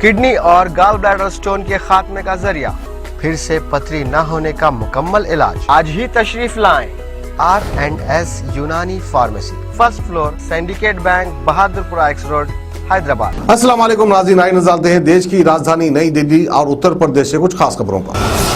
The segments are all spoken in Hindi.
किडनी और गॉल ब्लैडर स्टोन के खात्मे का जरिया, फिर से पथरी न होने का मुकम्मल इलाज। आज ही तशरीफ लाएं R&S यूनानी pharmacy, first floor, syndicate bank, Bahadurpura x road, Hyderabad. अस्सलाम वालेकुम नाज़रीन, आइए नज़र डालते हैं देश की राजधानी नई दिल्ली और उत्तर प्रदेश से कुछ खास खबरों पर।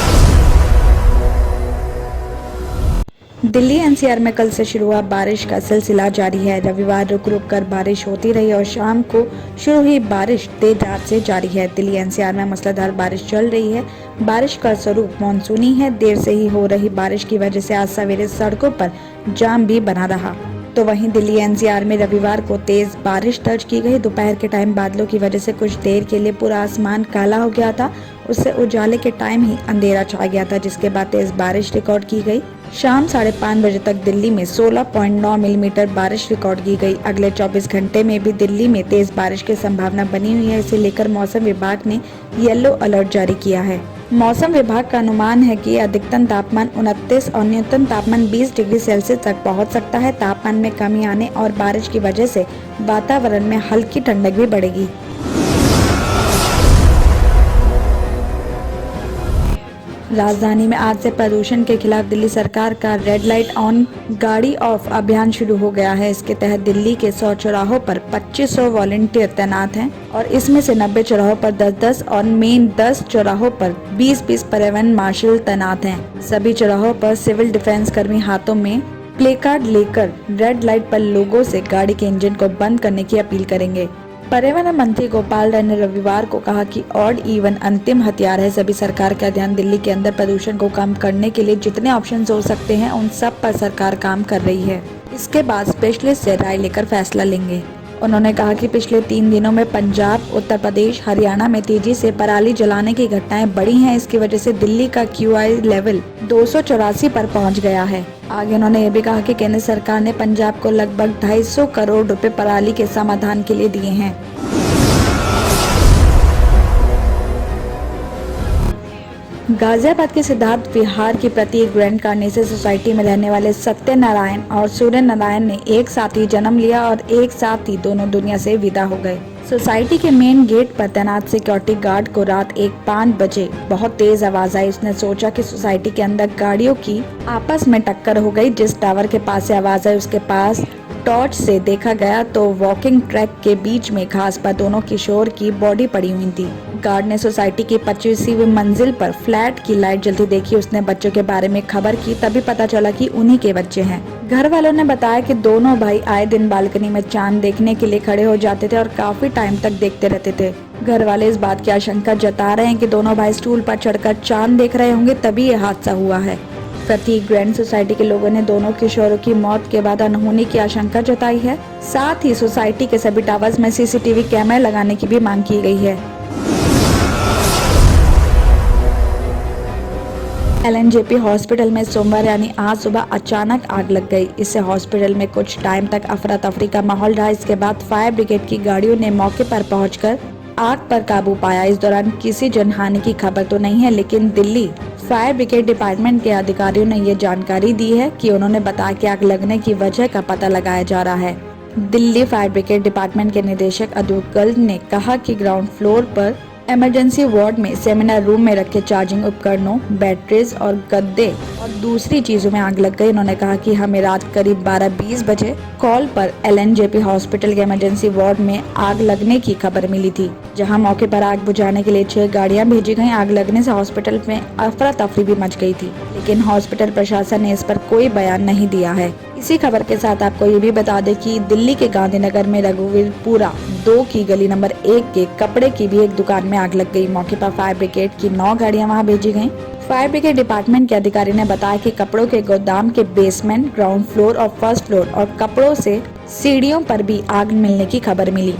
दिल्ली एनसीआर में कल से शुरू हुआ बारिश का सिलसिला जारी है। रविवार रुक रुक कर बारिश होती रही और शाम को शुरू हुई बारिश देर रात से जारी है। दिल्ली एनसीआर में मूसलाधार बारिश चल रही है। बारिश का स्वरूप मानसूनी है। देर से ही हो रही बारिश की वजह से आज सवेरे सड़कों पर जाम भी बना रहा। तो वहीं दिल्ली एनसीआर में रविवार को तेज बारिश दर्ज की गई। दोपहर के टाइम बादलों की वजह से कुछ देर के लिए पूरा आसमान काला हो गया था। उससे उजाले के टाइम ही अंधेरा छा गया था, जिसके बाद तेज बारिश रिकॉर्ड की गई। शाम 5:30 बजे तक दिल्ली में 16.9 मिलीमीटर बारिश रिकॉर्ड की गई। अगले 24 घंटे में भी दिल्ली में तेज बारिश की संभावना बनी हुई है। इसे लेकर मौसम विभाग ने येलो अलर्ट जारी किया है। मौसम विभाग का अनुमान है कि अधिकतम तापमान 29 और न्यूनतम तापमान 20 डिग्री सेल्सियस तक पहुंच सकता है। तापमान में कमी आने और बारिश की वजह से वातावरण में हल्की ठंडक भी बढ़ेगी। राजधानी में आज से प्रदूषण के खिलाफ दिल्ली सरकार का रेड लाइट ऑन गाड़ी ऑफ अभियान शुरू हो गया है। इसके तहत दिल्ली के 100 चौराहों पर 2500 वॉलंटियर तैनात हैं और इसमें से 90 चौराहों पर 10-10 और मेन 10 चौराहों पर 20-20 परिवहन मार्शल तैनात हैं। सभी चौराहों पर सिविल डिफेंस कर्मी हाथों में प्ले कार्ड लेकर रेड लाइट पर लोगों से गाड़ी के इंजन को बंद करने की अपील करेंगे। परिवहन मंत्री गोपाल राय ने रविवार को कहा कि ऑड इवन अंतिम हथियार है। सभी सरकार का ध्यान दिल्ली के अंदर प्रदूषण को कम करने के लिए जितने ऑप्शंस हो सकते हैं उन सब पर सरकार काम कर रही है। इसके बाद स्पेशलिस्ट से राय लेकर फैसला लेंगे। उन्होंने कहा कि पिछले 3 दिनों में पंजाब, उत्तर प्रदेश, हरियाणा में तेजी से पराली जलाने की घटनाएं बढ़ी हैं। इसकी वजह से दिल्ली का QI लेवल 284 पर पहुंच गया है। आगे उन्होंने ये भी कहा कि केंद्र सरकार ने पंजाब को लगभग 250 करोड़ रुपए पराली के समाधान के लिए दिए हैं। गाजियाबाद के सिद्धार्थ विहार की प्रतीक ग्रैंड कार्नेसी सोसाइटी में रहने वाले सत्यनारायण और सूर्य नारायण ने एक साथ ही जन्म लिया और एक साथ ही दोनों दुनिया से विदा हो गए। सोसाइटी के मेन गेट पर तैनात सिक्योरिटी गार्ड को रात 1:05 बजे बहुत तेज आवाज आई। उसने सोचा कि सोसाइटी के अंदर गाड़ियों की आपस में टक्कर हो गई। जिस टावर के पास से आवाज आई उसके पास टॉर्च से देखा गया तो वॉकिंग ट्रैक के बीच में घास पर दोनों किशोर की बॉडी पड़ी हुई थी। गार्ड ने सोसाइटी की 25वीं मंजिल पर फ्लैट की लाइट जलती देखी। उसने बच्चों के बारे में खबर की, तभी पता चला कि उन्हीं के बच्चे हैं। घर वालों ने बताया कि दोनों भाई आए दिन बालकनी में चांद देखने के लिए खड़े हो जाते थे और काफी टाइम तक देखते रहते थे। घर वाले इस बात की आशंका जता रहे हैं कि दोनों भाई स्टूल पर चढ़कर चांद देख रहे होंगे, तभी ये हादसा हुआ है। प्रतीक ग्रैंड सोसाइटी के लोगों ने दोनों किशोरों की मौत के बाद अनहोनी की आशंका जताई है। साथ ही सोसाइटी के सभी टावर्स में CCTV कैमरे लगाने की भी मांग की गई है। LNJP हॉस्पिटल में सोमवार यानी आज सुबह अचानक आग लग गई। इससे हॉस्पिटल में कुछ टाइम तक अफरा तफरी का माहौल रहा। इसके बाद फायर ब्रिगेड की गाड़ियों ने मौके पर पहुंचकर आग पर काबू पाया। इस दौरान किसी जनहानि की खबर तो नहीं है, लेकिन दिल्ली फायर ब्रिगेड डिपार्टमेंट के अधिकारियों ने ये जानकारी दी है कि उन्होंने बताया कि आग लगने की वजह का पता लगाया जा रहा है। दिल्ली फायर ब्रिगेड डिपार्टमेंट के निदेशक अदूप गर्ग ने कहा कि ग्राउंड फ्लोर पर इमरजेंसी वार्ड में सेमिनार रूम में रखे चार्जिंग उपकरणों, बैटरीज और गद्दे और दूसरी चीजों में आग लग गई। उन्होंने कहा कि हमें रात करीब 12:20 बजे कॉल पर LNJP हॉस्पिटल के इमरजेंसी वार्ड में आग लगने की खबर मिली थी, जहां मौके पर आग बुझाने के लिए 6 गाड़ियां भेजी गईं। आग लगने से हॉस्पिटल में अफरा तफरी भी मच गई थी, लेकिन हॉस्पिटल प्रशासन ने इस पर कोई बयान नहीं दिया है। इसी खबर के साथ आपको ये भी बता दें कि दिल्ली के गांधीनगर में रघुवीरपुरा 2 की गली नंबर 1 के कपड़े की भी एक दुकान में आग लग गई। मौके पर फायर ब्रिगेड की 9 गाड़ियां वहां भेजी गईं। फायर ब्रिगेड डिपार्टमेंट के अधिकारी ने बताया कि कपड़ों के गोदाम के बेसमेंट, ग्राउंड फ्लोर और फर्स्ट फ्लोर और कपड़ों से सीढ़ियों पर भी आग मिलने की खबर मिली।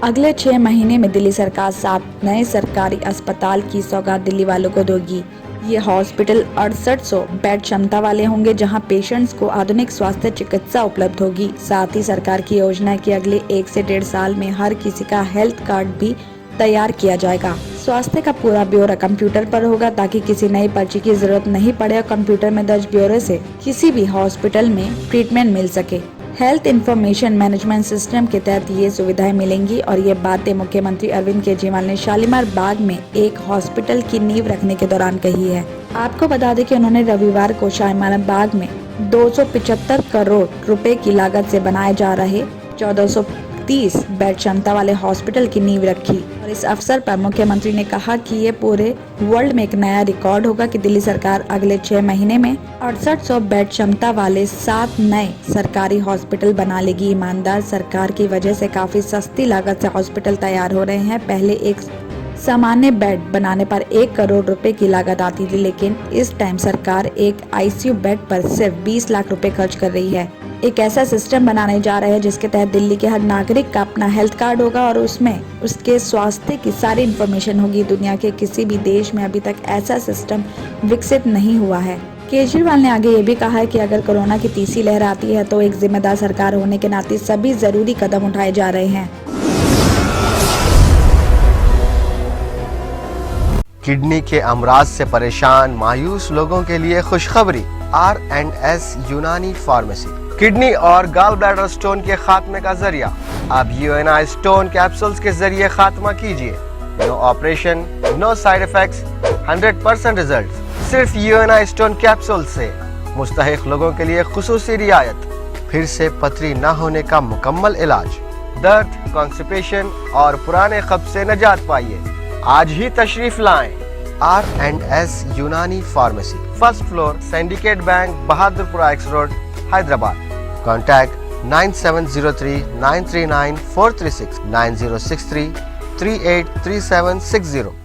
अगले 6 महीने में दिल्ली सरकार 7 नए सरकारी अस्पताल की सौगात दिल्ली वालों को देगी। ये हॉस्पिटल 6800 बेड क्षमता वाले होंगे, जहां पेशेंट्स को आधुनिक स्वास्थ्य चिकित्सा उपलब्ध होगी। साथ ही सरकार की योजना है कि अगले 1 से 1.5 साल में हर किसी का हेल्थ कार्ड भी तैयार किया जाएगा। स्वास्थ्य का पूरा ब्यौरा कंप्यूटर पर होगा ताकि किसी नई पर्ची की जरूरत नहीं पड़े और कंप्यूटर में दर्ज ब्यौरे से किसी भी हॉस्पिटल में ट्रीटमेंट मिल सके। हेल्थ इंफॉर्मेशन मैनेजमेंट सिस्टम के तहत ये सुविधाएं मिलेंगी। और ये बातें मुख्यमंत्री अरविंद केजरीवाल ने शालीमार बाग में एक हॉस्पिटल की नींव रखने के दौरान कही है। आपको बता दें कि उन्होंने रविवार को शालीमार बाग में 275 करोड़ रुपए की लागत से बनाए जा रहे 1430 बेड क्षमता वाले हॉस्पिटल की नींव रखी। और इस अवसर पर मुख्यमंत्री ने कहा कि ये पूरे वर्ल्ड में एक नया रिकॉर्ड होगा कि दिल्ली सरकार अगले 6 महीने में 6800 बेड क्षमता वाले 7 नए सरकारी हॉस्पिटल बना लेगी। ईमानदार सरकार की वजह से काफी सस्ती लागत से हॉस्पिटल तैयार हो रहे हैं। पहले एक सामान्य बेड बनाने पर 1 करोड़ रुपए की लागत आती थी, लेकिन इस टाइम सरकार एक आईसीयू बेड पर सिर्फ 20 लाख रुपए खर्च कर रही है। एक ऐसा सिस्टम बनाने जा रहे हैं जिसके तहत दिल्ली के हर नागरिक का अपना हेल्थ कार्ड होगा और उसमें उसके स्वास्थ्य की सारी इन्फॉर्मेशन होगी। दुनिया के किसी भी देश में अभी तक ऐसा सिस्टम विकसित नहीं हुआ है। केजरीवाल ने आगे ये भी कहा है कि अगर कोरोना की तीसरी लहर आती है तो एक जिम्मेदार सरकार होने के नाते सभी जरूरी कदम उठाए जा रहे हैं। किडनी के अमराज से परेशान मायूस लोगों के लिए खुशखबरी। R&S यूनानी फार्मेसी किडनी और गॉल ब्लैडर स्टोन के खात्मे का जरिया। अब UNI स्टोन कैप्सूल्स के जरिए खात्मा कीजिए। No operation, no side effects, 100% result. सिर्फ UNI स्टोन कैप्सूल से मुस्तहिक लोगों के लिए खुसूसी रियायत। फिर से पथरी न होने का मुकम्मल इलाज। दर्द, कॉन्स्टिपेशन और पुराने कब्ज से निजात पाइए। आज ही तशरीफ लाएं। R&S यूनानी pharmacy, first floor, syndicate bank, Bahadurpura x road, Hyderabad. Contact 9703 939 436 9063 383760।